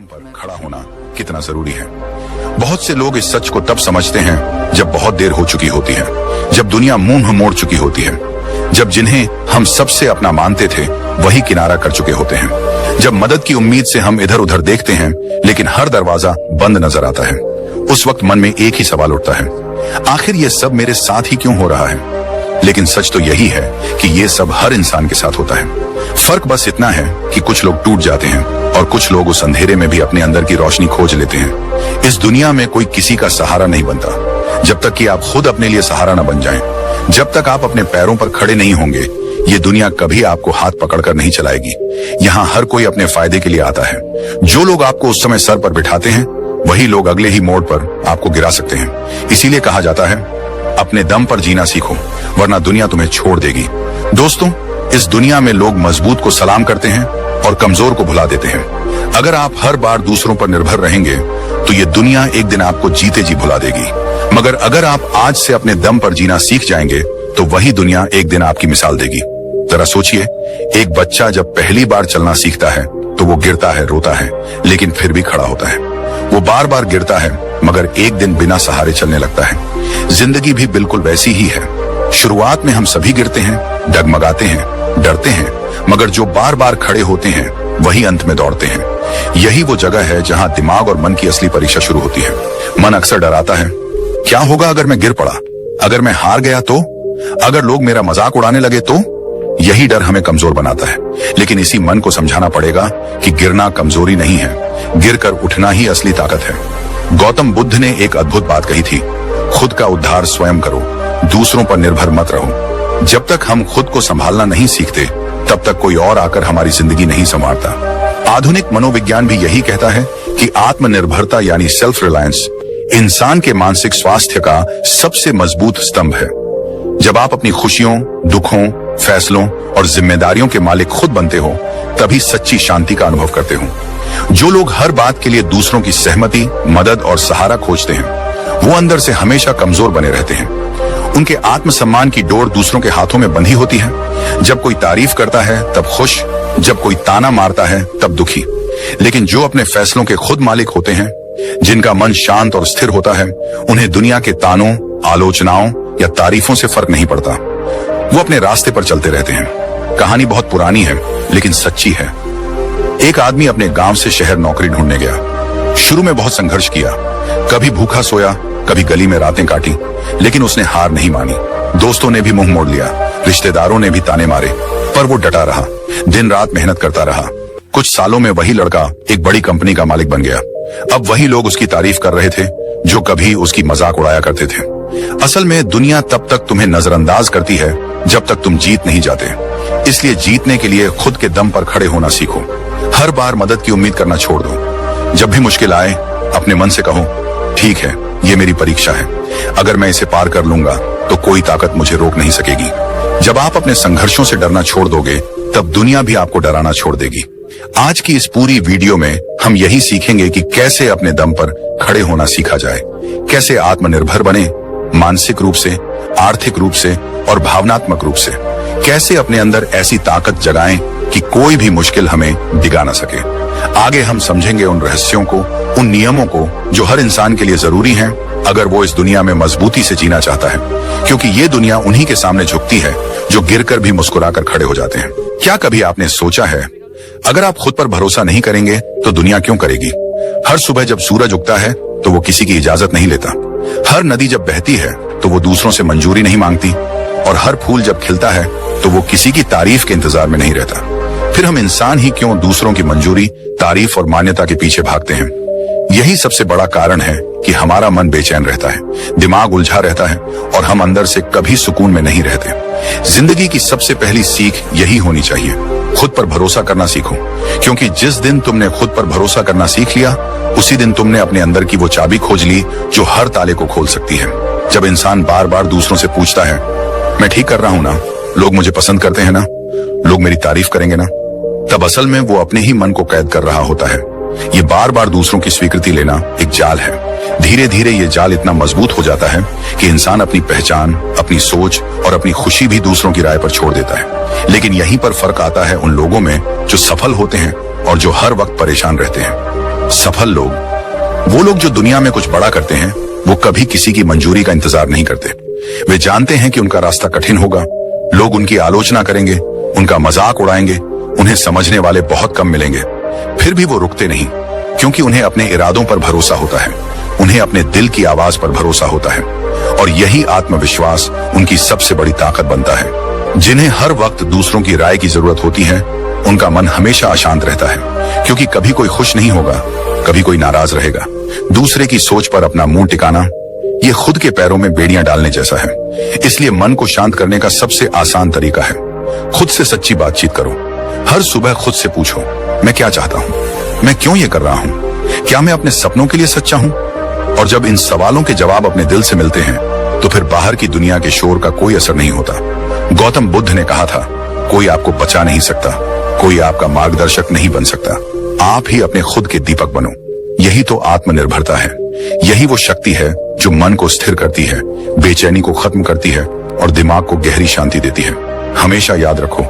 दम पर खड़ा होना कितना जरूरी है। बहुत से लोग इस सच को तब समझते हैं जब बहुत देर हो चुकी होती है, जब दुनिया मुंह मोड़ चुकी होती है, जब जिन्हें हम सबसे अपना मानते थे वही किनारा कर चुके होते हैं, जब मदद की उम्मीद से हम इधर उधर देखते हैं लेकिन हर दरवाजा बंद नजर आता है। उस वक्त मन में एक ही सवाल उठता है, आखिर ये सब मेरे साथ ही क्यों हो रहा है? लेकिन सच तो यही है कि ये सब हर इंसान के साथ होता है। फर्क बस इतना है कि कुछ लोग टूट जाते हैं और कुछ लोग उस अंधेरे में भी अपने अंदर की रोशनी खोज लेते हैं। इस दुनिया में कोई किसी का सहारा नहीं बनता जब तक कि आप खुद अपने लिए सहारा न बन जाएं। जब तक आप अपने पैरों पर खड़े नहीं होंगे, ये दुनिया कभी आपको हाथ पकड़कर नहीं चलाएगी। यहाँ हर कोई अपने फायदे के लिए आता है। जो लोग आपको उस समय सर पर बिठाते हैं वही लोग अगले ही मोड़ पर आपको गिरा सकते हैं। इसीलिए कहा जाता है, अपने दम पर जीना सीखो वरना दुनिया तुम्हें छोड़ देगी। दोस्तों, इस दुनिया में लोग मजबूत को सलाम करते हैं और कमजोर को भुला देते हैं। अगर आप हर बार दूसरों पर निर्भर रहेंगे तो ये दुनिया एक दिन आपको जीते जी भुला देगी। मगर अगर आप आज से अपने दम पर जीना सीख जाएंगे तो वही दुनिया एक दिन आपकी मिसाल देगी। जरा सोचिए, एक बच्चा जब पहली बार चलना सीखता है तो वो गिरता है, रोता है, लेकिन फिर भी खड़ा होता है। वो बार बार गिरता है मगर एक दिन बिना सहारे चलने लगता है। जिंदगी भी बिल्कुल वैसी ही है। शुरुआत में हम सभी गिरते हैं, डगमगाते हैं, डरते हैं, मगर जो बार बार खड़े होते हैं वही अंत में दौड़ते हैं। यही वो जगह है जहां दिमाग और मन की असली परीक्षा शुरू होती है। मन अक्सर डराता है, क्या होगा अगर मैं गिर पड़ा? अगर मैं हार गया तो? अगर लोग मेरा मजाक उड़ाने लगे तो? यही डर हमें कमजोर बनाता है। लेकिन इसी मन को समझाना पड़ेगा कि गिरना कमजोरी नहीं है, गिरकर उठना ही असली ताकत है। गौतम बुद्ध ने एक अद्भुत बात कही थी, खुद का उद्धार स्वयं करो, दूसरों पर निर्भर मत रहो। जब तक हम खुद को संभालना नहीं सीखते तब तक कोई और आकर हमारी जिंदगी नहीं संवारता। आधुनिक मनोविज्ञान भी यही कहता है कि आत्मनिर्भरता यानी सेल्फ रिलायंस इंसान के मानसिक स्वास्थ्य का सबसे मजबूत स्तंभ है। जब आप अपनी खुशियों, दुखों, फैसलों और जिम्मेदारियों के मालिक खुद बनते हो तभी सच्ची शांति का अनुभव करते हो। जो लोग हर बात के लिए दूसरों की सहमति, मदद और सहारा खोजते हैं वो अंदर से हमेशा कमजोर बने रहते हैं। उनके आत्मसम्मान की डोर दूसरों के हाथों में बंधी होती है। जब कोई तारीफ करता है तब खुश, जब कोई ताना मारता है तब दुखी। लेकिन जो अपने फैसलों के खुद मालिक होते हैं, जिनका मन शांत और स्थिर होता है, उन्हें दुनिया के तानों, आलोचनाओं या तारीफों से फर्क नहीं पड़ता। वो अपने रास्ते पर चलते रहते हैं। कहानी बहुत पुरानी है लेकिन सच्ची है। एक आदमी अपने गांव से शहर नौकरी ढूंढने गया। शुरू में बहुत संघर्ष किया, कभी भूखा सोया, कभी गली में रातें काटी, लेकिन उसने हार नहीं मानी। दोस्तों ने भी मुंह मोड़ लिया, रिश्तेदारों ने भी ताने मारे, पर वो डटा रहा, दिन रात मेहनत करता रहा। कुछ सालों में वही लड़का एक बड़ी कंपनी का मालिक बन गया। अब वही लोग उसकी तारीफ कर रहे थे जो कभी उसकी मजाक उड़ाया करते थे। असल में दुनिया तब तक तुम्हें नजरअंदाज करती है जब तक तुम जीत नहीं जाते। इसलिए जीतने के लिए खुद के दम पर खड़े होना सीखो। हर बार मदद की उम्मीद करना छोड़ दो। जब भी मुश्किल आए अपने मन से कहो, ठीक है, ये मेरी परीक्षा है, अगर मैं इसे पार कर लूंगा तो कोई ताकत मुझे रोक नहीं सकेगी। जब आप अपने संघर्षों से डरना छोड़ दोगे तब दुनिया भी आपको डराना छोड़ देगी। आज की इस पूरी वीडियो में हम यही सीखेंगे कि कैसे अपने दम पर खड़े होना सीखा जाए, कैसे आत्मनिर्भर बने, मानसिक रूप से, आर्थिक रूप से और भावनात्मक रूप से, कैसे अपने अंदर ऐसी ताकत जगाएं कि कोई भी मुश्किल हमें डिगा ना सके। आगे हम समझेंगे उन रहस्यों को, उन नियमों को जो हर इंसान के लिए जरूरी हैं अगर वो इस दुनिया में मजबूती से जीना चाहता है, क्योंकि ये दुनिया उन्हीं के सामने झुकती है जो गिरकर भी मुस्कुराकर खड़े हो जाते हैं। क्या कभी आपने सोचा है, अगर आप खुद पर भरोसा नहीं करेंगे तो दुनिया क्यों करेगी? हर सुबह जब सूरज उगता है तो वो किसी की इजाजत नहीं लेता। हर नदी जब बहती है तो वो दूसरों से मंजूरी नहीं मांगती। और हर फूल जब खिलता है तो वो किसी की तारीफ के इंतजार में नहीं रहता। फिर हम इंसान ही क्यों दूसरों की मंजूरी, तारीफ और मान्यता के पीछे भागते हैं? यही सबसे बड़ा कारण है कि हमारा मन बेचैन रहता है, दिमाग उलझा रहता है और हम अंदर से कभी सुकून में नहीं रहते। जिंदगी की सबसे पहली सीख यही होनी चाहिए, खुद पर भरोसा करना सीखो। क्योंकि जिस दिन तुमने खुद पर भरोसा करना सीख लिया उसी दिन तुमने अपने अंदर की वो चाबी खोज ली जो हर ताले को खोल सकती है। जब इंसान बार बार दूसरों से पूछता है, मैं ठीक कर रहा हूं ना, लोग मुझे पसंद करते हैं ना, लोग मेरी तारीफ करेंगे ना, तब असल में वो अपने ही मन को कैद कर रहा होता है। ये बार बार दूसरों की स्वीकृति लेना एक जाल है। धीरे धीरे ये जाल इतना मजबूत हो जाता है कि इंसान अपनी पहचान, अपनी सोच और अपनी खुशी भी दूसरों की राय पर छोड़ देता है। लेकिन यहीं पर फर्क आता है उन लोगों में जो सफल होते हैं और जो हर वक्त परेशान रहते हैं। सफल लोग, वो लोग जो दुनिया में कुछ बड़ा करते हैं, वो कभी किसी की मंजूरी का इंतजार नहीं करते। वे जानते हैं कि उनका रास्ता कठिन होगा, लोग उनकी आलोचना करेंगे, उनका मजाक उड़ाएंगे, उन्हें समझने वाले बहुत कम मिलेंगे। फिर भी वो रुकते नहीं, क्योंकि उन्हें अपने इरादों पर भरोसा होता है, उन्हें अपने दिल की आवाज पर भरोसा होता है, और यही आत्मविश्वास उनकी सबसे बड़ी ताकत बनता है। जिन्हें हर वक्त दूसरों की राय की जरूरत होती है, उनका मन हमेशा अशांत रहता है, क्योंकि कभी कोई खुश नहीं होगा, कभी कोई नाराज रहेगा। दूसरे की सोच पर अपना मुंह टिकाना, ये खुद के पैरों में बेड़ियां डालने जैसा है। इसलिए मन को शांत करने का सबसे आसान तरीका है, खुद से सच्ची बातचीत करो। हर सुबह खुद से पूछो, मैं क्या चाहता हूँ, मैं क्यों ये कर रहा हूँ, क्या मैं अपने सपनों के लिए सच्चा हूँ? और जब इन सवालों के जवाब अपने दिल से मिलते हैं, तो फिर बाहर की दुनिया के शोर का कोई असर नहीं होता। गौतम बुद्ध ने कहा था, कोई आपको बचा नहीं सकता, कोई आपका मार्गदर्शक नहीं बन सकता, आप ही अपने खुद के दीपक बनो। यही तो आत्मनिर्भरता है, यही वो शक्ति है जो मन को स्थिर करती है, बेचैनी को खत्म करती है और दिमाग को गहरी शांति देती है। हमेशा याद रखो,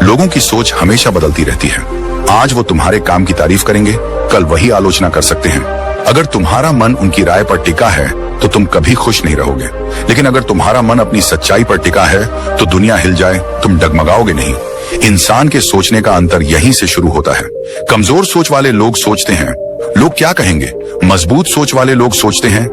लोगों की सोच हमेशा बदलती रहती है। आज वो तुम्हारे काम की तारीफ करेंगे, कल वही आलोचना कर सकते हैं। अगर तुम्हारा मन उनकी राय पर टिका है, तो तुम कभी खुश नहीं रहोगे। लेकिन अगर तुम्हारा मन अपनी सच्चाई पर टिका है, तो दुनिया हिल जाए, तुम डगमगाओगे नहीं। इंसान के सोचने का अंतर यहीं से शुरू होता है। कमजोर सोच वाले लोग सोचते हैं, लोग क्या कहेंगे। मजबूत सोच वाले लोग सोचते हैं,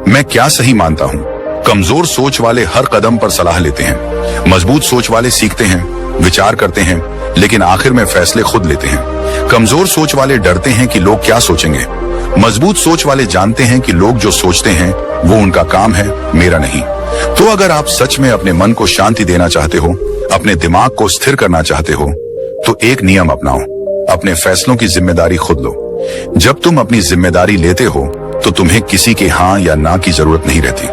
मैं क्या सही मानता हूँ। कमजोर सोच वाले हर कदम पर सलाह लेते हैं, मजबूत सोच वाले सीखते हैं, विचार करते हैं, लेकिन आखिर में फैसले खुद लेते हैं। कमजोर सोच वाले डरते हैं कि लोग क्या सोचेंगे, मजबूत सोच वाले जानते हैं कि लोग जो सोचते हैं वो उनका काम है, मेरा नहीं। तो अगर आप सच में अपने मन को शांति देना चाहते हो, अपने दिमाग को स्थिर करना चाहते हो, तो एक नियम अपनाओ, अपने फैसलों की जिम्मेदारी खुद लो। जब तुम अपनी जिम्मेदारी लेते हो, तो तुम्हें किसी के हाँ या ना की जरूरत नहीं रहती।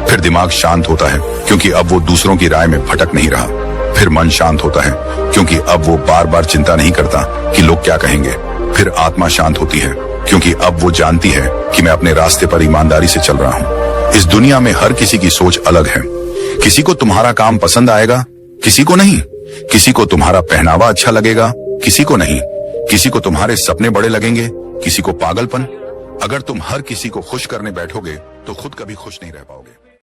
फिर दिमाग शांत होता है, क्योंकि अब वो दूसरों की राय में भटक नहीं रहा। फिर मन शांत होता है, क्योंकि अब वो बार बार चिंता नहीं करता कि लोग क्या कहेंगे। फिर आत्मा शांत होती है, क्योंकि अब वो जानती है कि मैं अपने रास्ते पर ईमानदारी से चल रहा हूँ। इस दुनिया में हर किसी की सोच अलग है। किसी को तुम्हारा काम पसंद आएगा, किसी को नहीं। किसी को तुम्हारा पहनावा अच्छा लगेगा, किसी को नहीं। किसी को तुम्हारे सपने बड़े लगेंगे, किसी को पागलपन। अगर तुम हर किसी को खुश करने बैठोगे, तो खुद कभी खुश नहीं रह पाओगे।